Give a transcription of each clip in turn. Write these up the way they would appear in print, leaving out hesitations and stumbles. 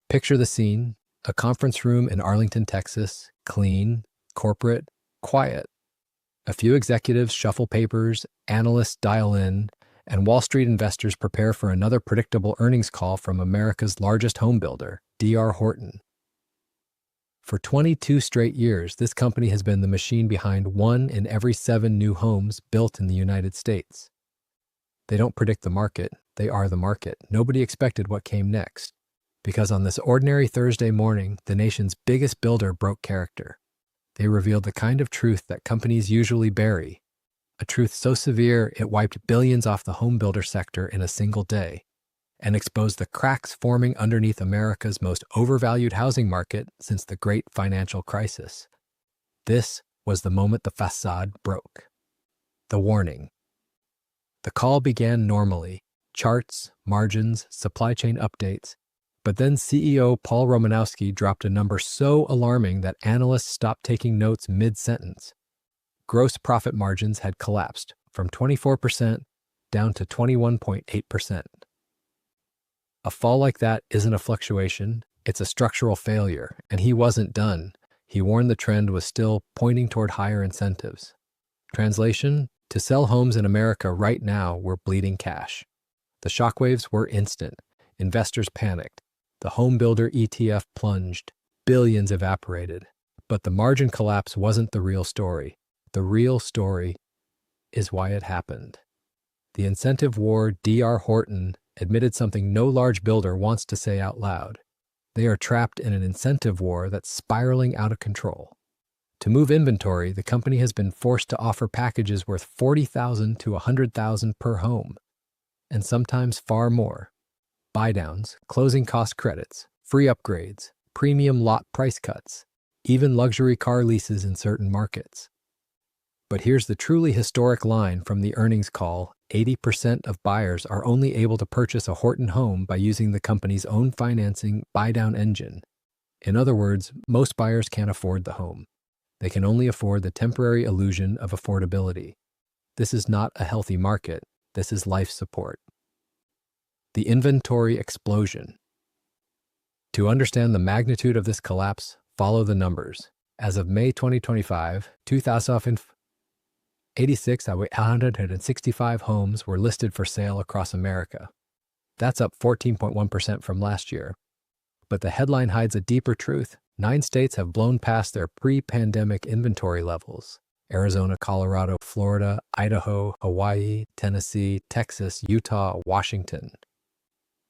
Picture the scene: a conference room in Arlington, Texas, clean, corporate, quiet. A few executives shuffle papers, analysts dial in, and Wall Street investors prepare for another predictable earnings call from America's largest homebuilder, D.R. Horton. For 22 straight years, this company has been the machine behind 1 in every 7 new homes built in the United States. They don't predict the market, they are the market. Nobody expected what came next, because on this ordinary Thursday morning, the nation's biggest builder broke character. They revealed the kind of truth that companies usually bury, a truth so severe it wiped billions off the home builder sector in a single day, and exposed the cracks forming underneath America's most overvalued housing market since the great financial crisis. This was the moment the facade broke. The warning. The call began normally: charts, margins, supply chain updates. But then CEO Paul Romanowski dropped a number so alarming that analysts stopped taking notes mid-sentence. Gross profit margins had collapsed from 24% down to 21.8%. A fall like that isn't a fluctuation, it's a structural failure, and he wasn't done. He warned the trend was still pointing toward higher incentives. Translation: to sell homes in America right now, we're bleeding cash. The shockwaves were instant. Investors panicked. The homebuilder ETF plunged. Billions evaporated. But the margin collapse wasn't the real story. The real story is why it happened. The incentive war. D.R. Horton admitted something no large builder wants to say out loud. They are trapped in an incentive war that's spiraling out of control. To move inventory, the company has been forced to offer packages worth $40,000 to $100,000 per home, and sometimes far more. Buy-downs, closing cost credits, free upgrades, premium lot price cuts, even luxury car leases in certain markets. But here's the truly historic line from the earnings call: 80% of buyers are only able to purchase a Horton home by using the company's own financing buy-down engine. In other words, most buyers can't afford the home. They can only afford the temporary illusion of affordability. This is not a healthy market. This is life support. The inventory explosion. To understand the magnitude of this collapse, follow the numbers. As of May 2025, 2,865 homes were listed for sale across America. That's up 14.1% from last year. But the headline hides a deeper truth. 9 states have blown past their pre-pandemic inventory levels: Arizona, Colorado, Florida, Idaho, Hawaii, Tennessee, Texas, Utah, Washington.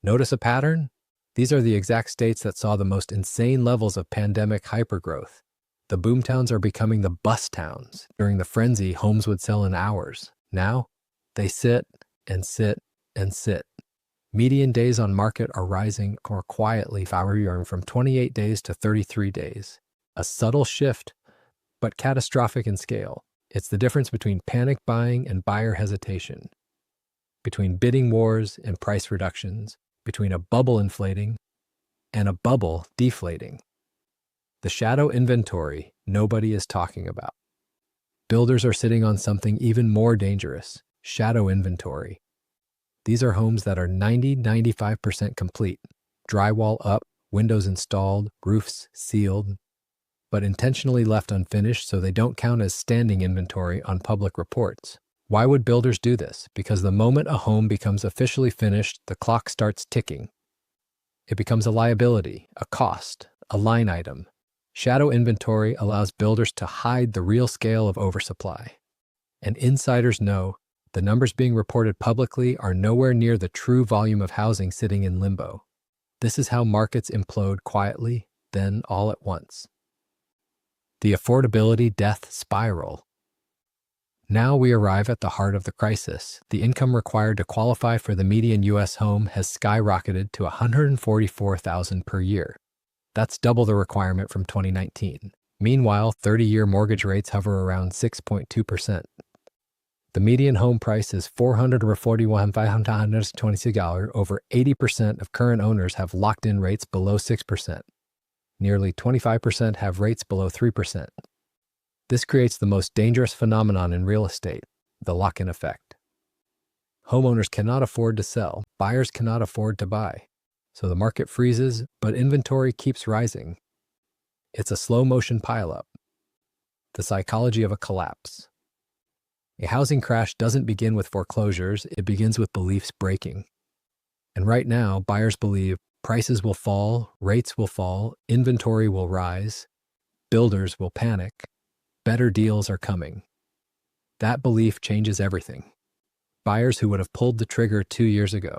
Notice a pattern? These are the exact states that saw the most insane levels of pandemic hypergrowth. The boomtowns are becoming the bust towns. During the frenzy, homes would sell in hours. Now, they sit and sit and sit. Median days on market are rising more quietly, varying from 28 days to 33 days. A subtle shift, but catastrophic in scale. It's the difference between panic buying and buyer hesitation, between bidding wars and price reductions, between a bubble inflating and a bubble deflating. The shadow inventory nobody is talking about. Builders are sitting on something even more dangerous: shadow inventory. These are homes that are 90–95% complete, drywall up, windows installed, roofs sealed, but intentionally left unfinished so they don't count as standing inventory on public reports. Why would builders do this? Because the moment a home becomes officially finished, the clock starts ticking. It becomes a liability, a cost, a line item. Shadow inventory allows builders to hide the real scale of oversupply. And insiders know the numbers being reported publicly are nowhere near the true volume of housing sitting in limbo. This is how markets implode quietly, then all at once. The affordability death spiral. Now we arrive at the heart of the crisis. The income required to qualify for the median U.S. home has skyrocketed to $144,000 per year. That's double the requirement from 2019. Meanwhile, 30-year mortgage rates hover around 6.2%. The median home price is $441,526. Over 80% of current owners have locked-in rates below 6%. Nearly 25% have rates below 3%. This creates the most dangerous phenomenon in real estate: the lock-in effect. Homeowners cannot afford to sell. Buyers cannot afford to buy. So the market freezes, but inventory keeps rising. It's a slow motion pileup. The psychology of a collapse. A housing crash doesn't begin with foreclosures, it begins with beliefs breaking. And right now, buyers believe prices will fall, rates will fall, inventory will rise, builders will panic, better deals are coming. That belief changes everything. Buyers who would have pulled the trigger 2 years ago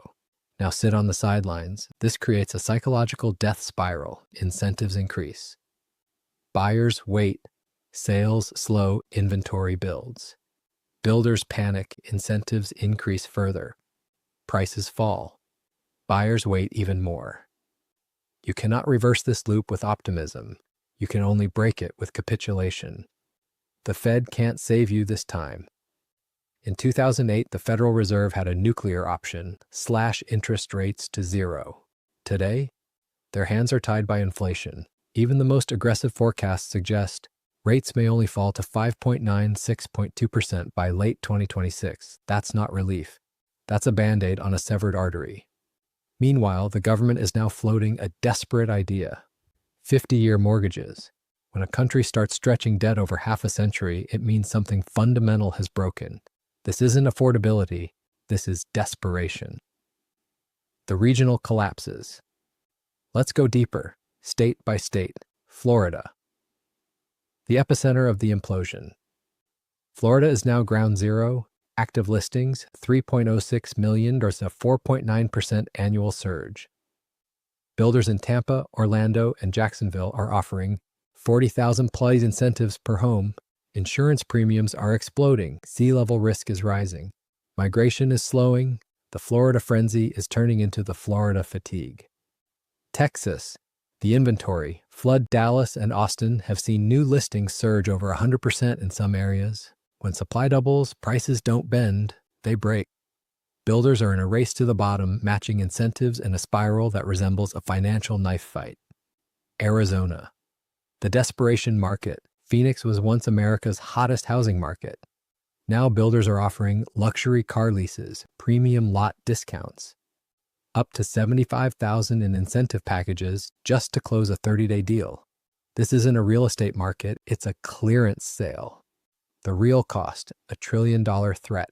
now sit on the sidelines. This creates a psychological death spiral. Incentives increase. Buyers wait. Sales slow. Inventory builds. Builders panic. Incentives increase further. Prices fall. Buyers wait even more. You cannot reverse this loop with optimism. You can only break it with capitulation. The Fed can't save you this time. In 2008, the Federal Reserve had a nuclear option: slash interest rates to zero. Today, their hands are tied by inflation. Even the most aggressive forecasts suggest rates may only fall to 5.96.2% by late 2026. That's not relief. That's a Band-Aid on a severed artery. Meanwhile, the government is now floating a desperate idea: 50-year mortgages. When a country starts stretching debt over half a century, it means something fundamental has broken. This isn't affordability, this is desperation. The regional collapses. Let's go deeper, state by state. Florida. The epicenter of the implosion. Florida is now ground zero. Active listings, 3.06 million. There's a 4.9% annual surge. Builders in Tampa, Orlando, and Jacksonville are offering 40,000 plus incentives per home. Insurance premiums are exploding. Sea level risk is rising. Migration is slowing. The Florida frenzy is turning into the Florida fatigue. Texas. The inventory. Flood. Dallas and Austin have seen new listings surge over 100% in some areas. When supply doubles, prices don't bend, they break. Builders are in a race to the bottom, matching incentives in a spiral that resembles a financial knife fight. Arizona. The desperation market. Phoenix was once America's hottest housing market. Now builders are offering luxury car leases, premium lot discounts, up to $75,000 in incentive packages just to close a 30-day deal. This isn't a real estate market, it's a clearance sale. The real cost, $1 trillion threat.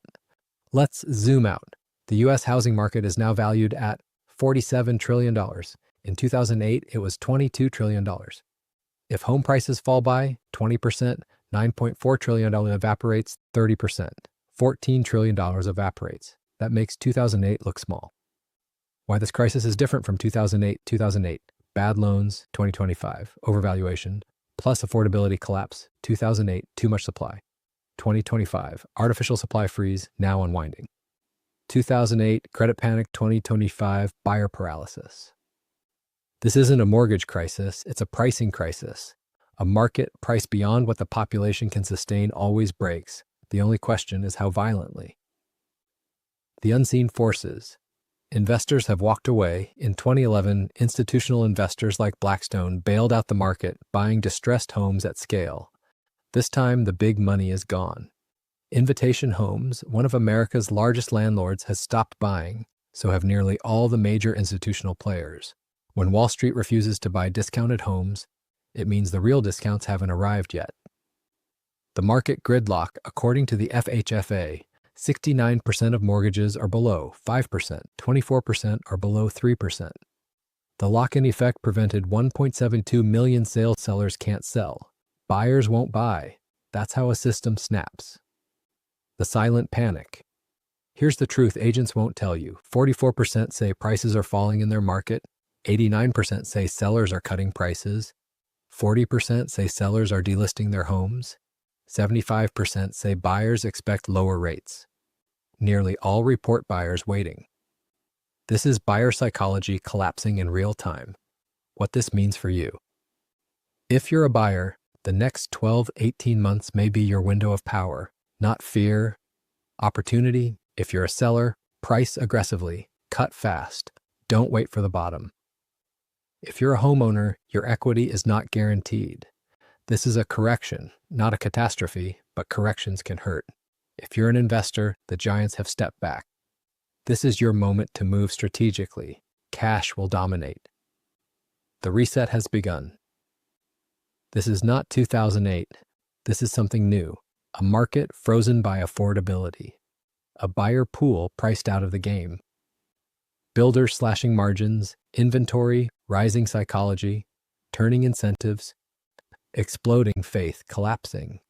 Let's zoom out. The U.S. housing market is now valued at $47 trillion. In 2008, it was $22 trillion. If home prices fall by 20%, $9.4 trillion evaporates, 30%. $14 trillion evaporates. That makes 2008 look small. Why this crisis is different from 2008. Bad loans, 2025. Overvaluation, plus affordability collapse, 2008, too much supply. 2025, artificial supply freeze, now unwinding. 2008, credit panic, 2025, buyer paralysis. This isn't a mortgage crisis, it's a pricing crisis. A market priced beyond what the population can sustain always breaks. The only question is how violently. The unseen forces. Investors have walked away. In 2011, institutional investors like Blackstone bailed out the market, buying distressed homes at scale. This time, the big money is gone. Invitation Homes, one of America's largest landlords, has stopped buying, so have nearly all the major institutional players. When Wall Street refuses to buy discounted homes, it means the real discounts haven't arrived yet. The market gridlock. According to the FHFA, 69% of mortgages are below 5%, 24% are below 3%. The lock-in effect prevented 1.72 million sales. Sellers can't sell. Buyers won't buy. That's how a system snaps. The silent panic. Here's the truth agents won't tell you. 44% say prices are falling in their market. 89% say sellers are cutting prices. 40% say sellers are delisting their homes. 75% say buyers expect lower rates. Nearly all report buyers waiting. This is buyer psychology collapsing in real time. What this means for you. If you're a buyer, the next 12-18 months may be your window of power, not fear, opportunity. If you're a seller, price aggressively, cut fast, don't wait for the bottom. If you're a homeowner, your equity is not guaranteed. This is a correction, not a catastrophe, but corrections can hurt. If you're an investor, the giants have stepped back. This is your moment to move strategically. cash will dominate. The reset has begun. This is not 2008. This is something new, a market frozen by affordability, a buyer pool priced out of the game. Builders slashing margins, inventory, rising psychology, turning incentives, exploding faith collapsing.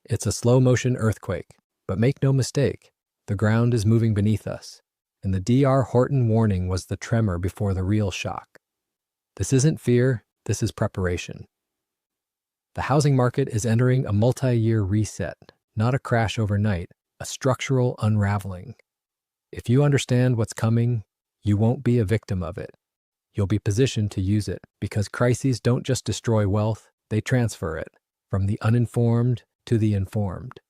It's a slow-motion earthquake, but make no mistake, the ground is moving beneath us, and the Dr. Horton warning was the tremor before the real shock. This isn't fear, this is preparation. The housing market is entering a multi-year reset, not a crash overnight, a structural unraveling. If you understand what's coming, you won't be a victim of it. You'll be positioned to use it, because crises don't just destroy wealth, they transfer it, from the uninformed to the informed.